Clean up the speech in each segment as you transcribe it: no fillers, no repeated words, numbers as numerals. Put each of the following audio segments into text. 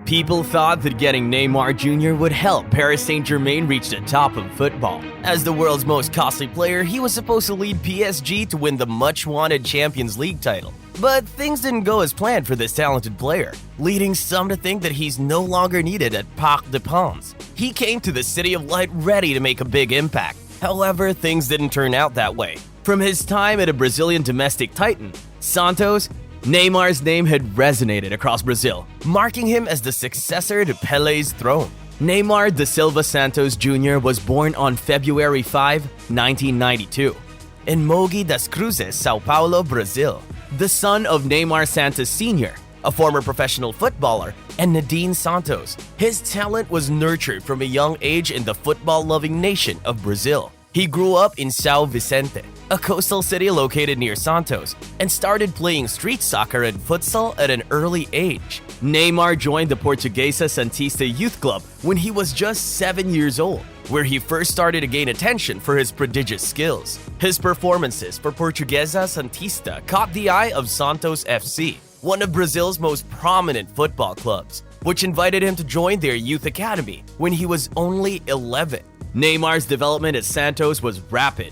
People thought that getting Neymar Jr. would help Paris Saint-Germain reach the top of football. As the world's most costly player, he was supposed to lead PSG to win the much-wanted Champions League title. But things didn't go as planned for this talented player, leading some to think that he's no longer needed at Parc des Princes. He came to the City of Light ready to make a big impact. However, things didn't turn out that way. From his time at a Brazilian domestic titan, Santos, Neymar's name had resonated across Brazil, marking him as the successor to Pelé's throne. Neymar da Silva Santos Jr. was born on February 5, 1992, in Mogi das Cruzes, São Paulo, Brazil. The son of Neymar Santos Sr., a former professional footballer, and Nadine Santos. His talent was nurtured from a young age in the football-loving nation of Brazil. He grew up in São Vicente, a coastal city located near Santos, and started playing street soccer and futsal at an early age. Neymar joined the Portuguesa Santista Youth Club when he was just 7 years old, where he first started to gain attention for his prodigious skills. His performances for Portuguesa Santista caught the eye of Santos FC, one of Brazil's most prominent football clubs, which invited him to join their youth academy when he was only 11. Neymar's development at Santos was rapid,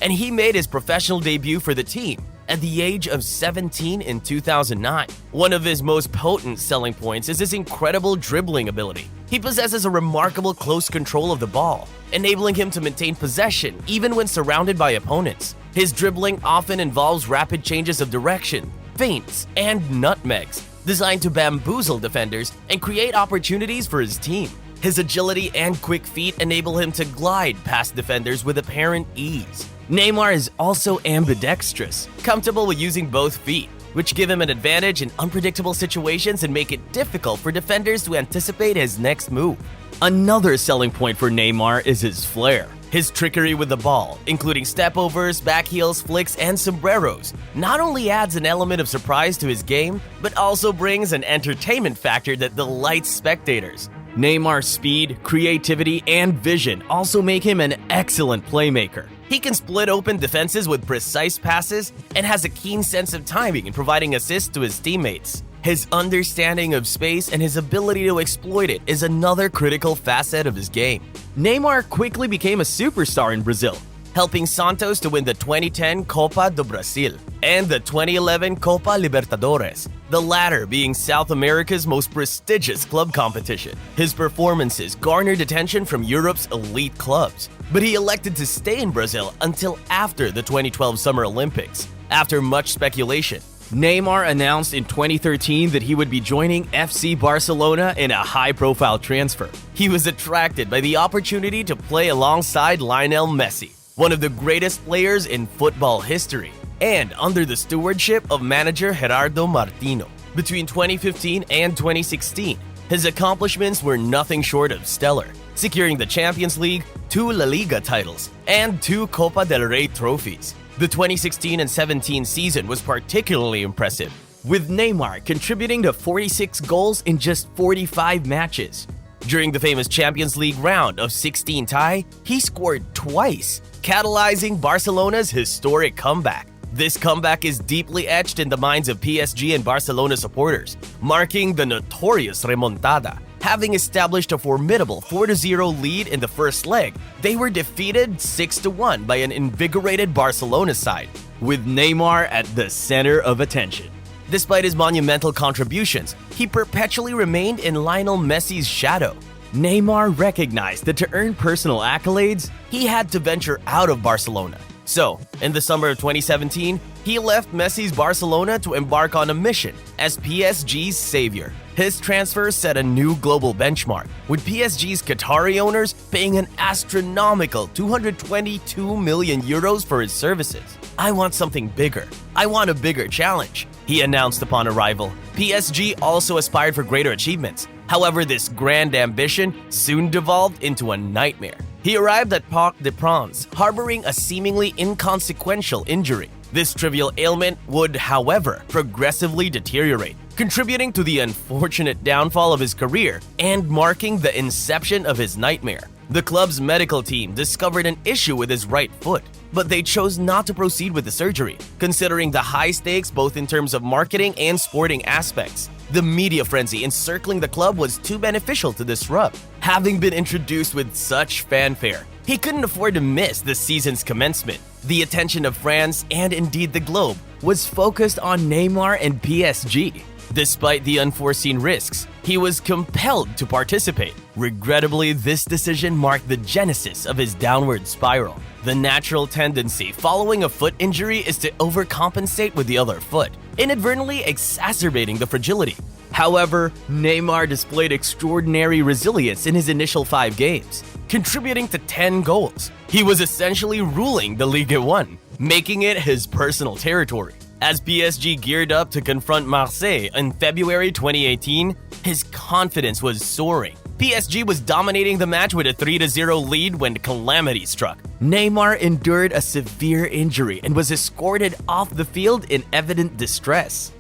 and he made his professional debut for the team at the age of 17 in 2009. One of his most potent selling points is his incredible dribbling ability. He possesses a remarkable close control of the ball, enabling him to maintain possession even when surrounded by opponents. His dribbling often involves rapid changes of direction, feints, and nutmegs, designed to bamboozle defenders and create opportunities for his team. His agility and quick feet enable him to glide past defenders with apparent ease. Neymar is also ambidextrous, comfortable with using both feet, which give him an advantage in unpredictable situations and make it difficult for defenders to anticipate his next move. Another selling point for Neymar is his flair. His trickery with the ball, including stepovers, back heels, flicks, and sombreros, not only adds an element of surprise to his game, but also brings an entertainment factor that delights spectators. Neymar's speed, creativity, and vision also make him an excellent playmaker. He can split open defenses with precise passes and has a keen sense of timing in providing assists to his teammates. His understanding of space and his ability to exploit it is another critical facet of his game. Neymar quickly became a superstar in Brazil, helping Santos to win the 2010 Copa do Brasil and the 2011 Copa Libertadores, the latter being South America's most prestigious club competition. His performances garnered attention from Europe's elite clubs, but he elected to stay in Brazil until after the 2012 Summer Olympics. After much speculation, Neymar announced in 2013 that he would be joining FC Barcelona in a high-profile transfer. He was attracted by the opportunity to play alongside Lionel Messi, one of the greatest players in football history, and under the stewardship of manager Gerardo Martino. Between 2015 and 2016, his accomplishments were nothing short of stellar, securing the Champions League, 2 La Liga titles, and 2 Copa del Rey trophies. The 2016 and 17 season was particularly impressive, with Neymar contributing to 46 goals in just 45 matches. During the famous Champions League round of 16 tie, he scored twice, catalyzing Barcelona's historic comeback. This comeback is deeply etched in the minds of PSG and Barcelona supporters, marking the notorious remontada. Having established a formidable 4-0 lead in the first leg, they were defeated 6-1 by an invigorated Barcelona side, with Neymar at the center of attention. Despite his monumental contributions, he perpetually remained in Lionel Messi's shadow. Neymar recognized that to earn personal accolades, he had to venture out of Barcelona. So, in the summer of 2017, he left Messi's Barcelona to embark on a mission as PSG's savior. His transfer set a new global benchmark, with PSG's Qatari owners paying an astronomical 222 million euros for his services. "I want something bigger. I want a bigger challenge," he announced upon arrival. PSG also aspired for greater achievements. However, this grand ambition soon devolved into a nightmare. He arrived at Parc des Princes, harboring a seemingly inconsequential injury. This trivial ailment would, however, progressively deteriorate, contributing to the unfortunate downfall of his career and marking the inception of his nightmare. The club's medical team discovered an issue with his right foot, but they chose not to proceed with the surgery, considering the high stakes both in terms of marketing and sporting aspects. The media frenzy encircling the club was too beneficial to disrupt. Having been introduced with such fanfare, he couldn't afford to miss the season's commencement. The attention of France and indeed the globe was focused on Neymar and PSG. Despite the unforeseen risks, he was compelled to participate. Regrettably, this decision marked the genesis of his downward spiral. The natural tendency following a foot injury is to overcompensate with the other foot, inadvertently exacerbating the fragility. However, Neymar displayed extraordinary resilience in his initial 5 games, contributing to 10 goals. He was essentially ruling the Ligue 1, making it his personal territory. As PSG geared up to confront Marseille in February 2018, his confidence was soaring. PSG was dominating the match with a 3-0 lead when calamity struck. Neymar endured a severe injury and was escorted off the field in evident distress.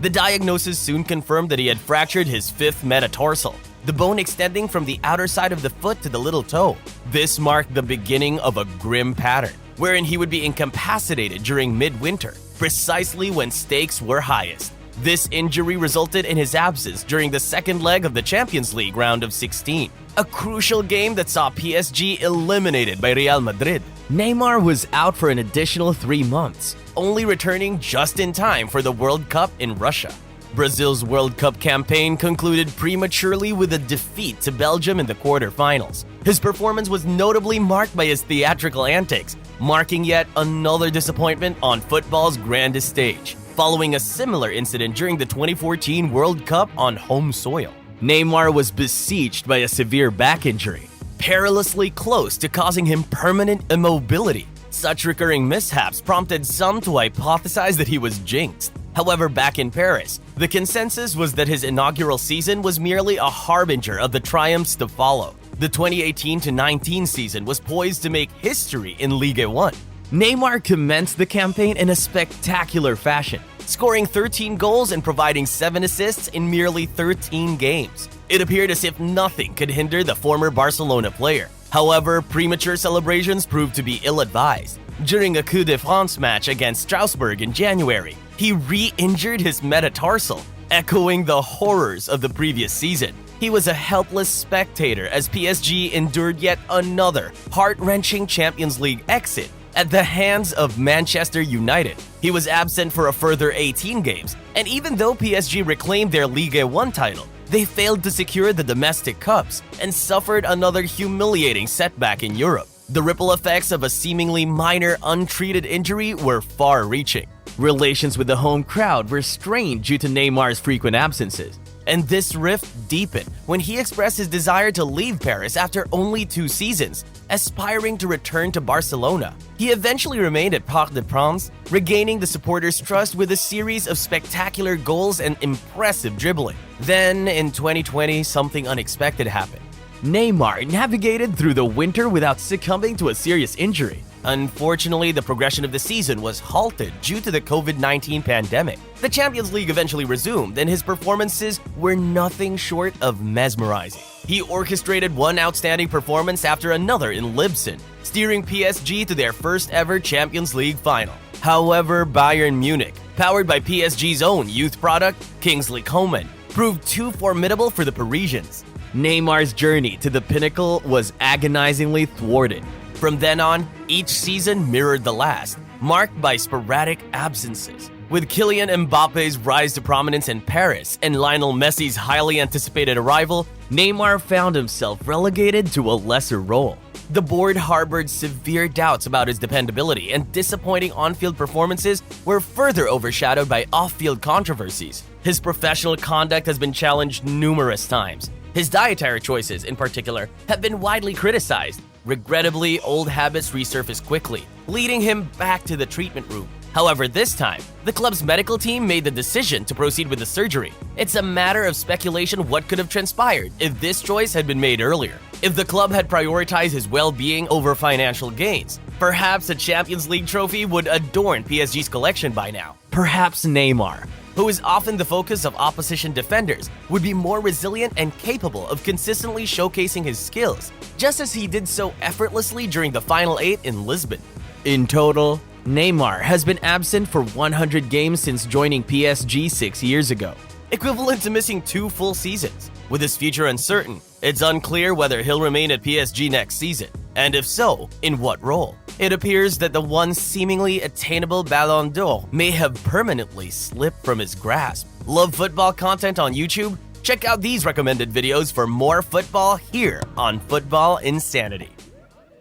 The diagnosis soon confirmed that he had fractured his 5th metatarsal, the bone extending from the outer side of the foot to the little toe. This marked the beginning of a grim pattern, wherein he would be incapacitated during midwinter, precisely when stakes were highest. This injury resulted in his absence during the second leg of the Champions League round of 16, a crucial game that saw PSG eliminated by Real Madrid. Neymar was out for an additional 3 months, only returning just in time for the World Cup in Russia. Brazil's World Cup campaign concluded prematurely with a defeat to Belgium in the quarterfinals. His performance was notably marked by his theatrical antics, marking yet another disappointment on football's grandest stage, following a similar incident during the 2014 World Cup on home soil. Neymar was besieged by a severe back injury, perilously close to causing him permanent immobility. Such recurring mishaps prompted some to hypothesize that he was jinxed. However, back in Paris, the consensus was that his inaugural season was merely a harbinger of the triumphs to follow. The 2018-19 season was poised to make history in Ligue 1. Neymar commenced the campaign in a spectacular fashion, scoring 13 goals and providing 7 assists in merely 13 games. It appeared as if nothing could hinder the former Barcelona player. However, premature celebrations proved to be ill-advised. During a Coupe de France match against Strasbourg in January, he re-injured his metatarsal, echoing the horrors of the previous season. He was a helpless spectator as PSG endured yet another heart-wrenching Champions League exit at the hands of Manchester United. He was absent for a further 18 games, and even though PSG reclaimed their Ligue 1 title, they failed to secure the domestic cups and suffered another humiliating setback in Europe. The ripple effects of a seemingly minor, untreated injury were far-reaching. Relations with the home crowd were strained due to Neymar's frequent absences, and this rift deepened when he expressed his desire to leave Paris after only 2 seasons, aspiring to return to Barcelona. He eventually remained at Parc des Princes, regaining the supporters' trust with a series of spectacular goals and impressive dribbling. Then, in 2020, something unexpected happened. Neymar navigated through the winter without succumbing to a serious injury. Unfortunately, the progression of the season was halted due to the COVID-19 pandemic. The Champions League eventually resumed, and his performances were nothing short of mesmerizing. He orchestrated one outstanding performance after another in Leipzig, steering PSG to their first ever Champions League final. However, Bayern Munich, powered by PSG's own youth product, Kingsley Coman, proved too formidable for the Parisians. Neymar's journey to the pinnacle was agonizingly thwarted. From then on, each season mirrored the last, marked by sporadic absences. With Kylian Mbappe's rise to prominence in Paris and Lionel Messi's highly anticipated arrival, Neymar found himself relegated to a lesser role. The board harbored severe doubts about his dependability, and disappointing on-field performances were further overshadowed by off-field controversies. His professional conduct has been challenged numerous times. His dietary choices, in particular, have been widely criticized. Regrettably, old habits resurface quickly, leading him back to the treatment room. However, this time, the club's medical team made the decision to proceed with the surgery. It's a matter of speculation what could have transpired if this choice had been made earlier. If the club had prioritized his well-being over financial gains, perhaps a Champions League trophy would adorn PSG's collection by now. Perhaps Neymar, who is often the focus of opposition defenders, would be more resilient and capable of consistently showcasing his skills, just as he did so effortlessly during the Final 8 in Lisbon. In total, Neymar has been absent for 100 games since joining PSG 6 years ago, equivalent to missing 2 full seasons. With his future uncertain, it's unclear whether he'll remain at PSG next season, and if so, in what role. It appears that the once seemingly attainable Ballon d'Or may have permanently slipped from his grasp. Love football content on YouTube? Check out these recommended videos for more football here on Football Insanity.